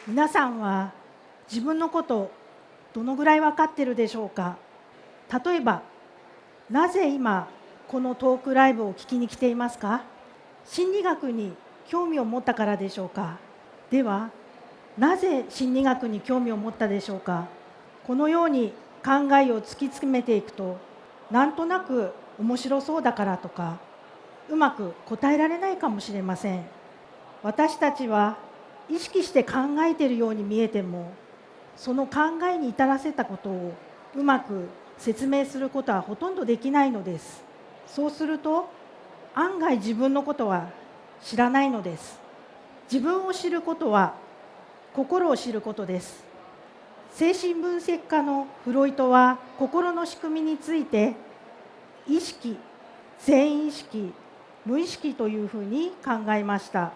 皆さんは自分のことどのぐらい分かってるでしょうか。例えば、なぜ今このトークライブを聞きに来ていますか。心理学に興味を持ったからでしょうか。では、なぜ心理学に興味を持ったでしょうか。このように考えを突き詰めていくと、なんとなく面白そうだからとか、うまく答えられないかもしれません。私たちは意識して考えているように見えても、その考えに至らせたことをうまく説明することはほとんどできないのです。そうすると、案外自分のことは知らないのです。自分を知ることは心を知ることです。精神分析家のフロイトは心の仕組みについて、意識、全意識、無意識というふうに考えました。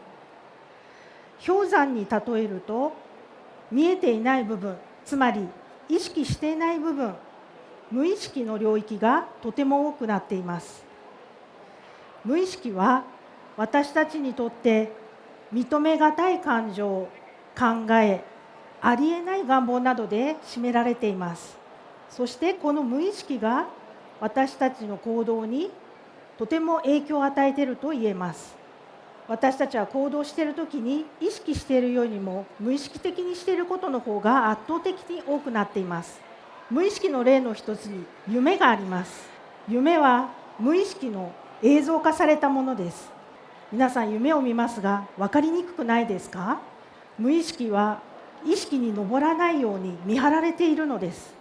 氷山に例えると、見えていない部分、つまり意識していない部分、無意識の領域がとても多くなっています。無意識は私たちにとって認めがたい感情、考え、ありえない願望などで占められています。そしてこの無意識が私たちの行動にとても影響を与えていると言えます。私たちは行動しているときに意識しているよりも無意識的にしていることの方が圧倒的に多くなっています。無意識の例の一つに夢があります。夢は無意識の映像化されたものです。皆さん夢を見ますが分かりにくくないですか。無意識は意識に上らないように見張られているのです。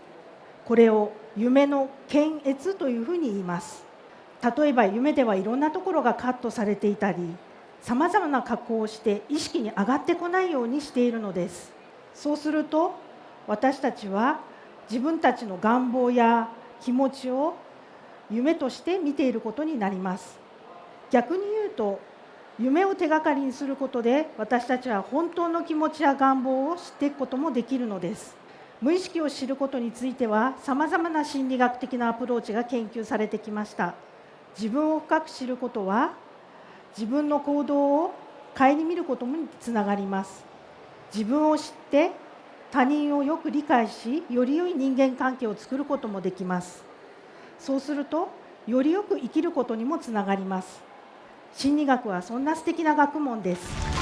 これを夢の検閲というふうに言います。例えば夢ではいろんなところがカットされていたり、さまざまな加工をして意識に上がってこないようにしているのです。そうすると私たちは自分たちの願望や気持ちを夢として見ていることになります。逆に言うと、夢を手がかりにすることで私たちは本当の気持ちや願望を知っていくこともできるのです。無意識を知ることについてはさまざまな心理学的なアプローチが研究されてきました。自分を深く知ることは自分の行動を顧みることにつながります。自分を知って他人をよく理解し、より良い人間関係を作ることもできます。そうするとよりよく生きることにもつながります。心理学はそんな素敵な学問です。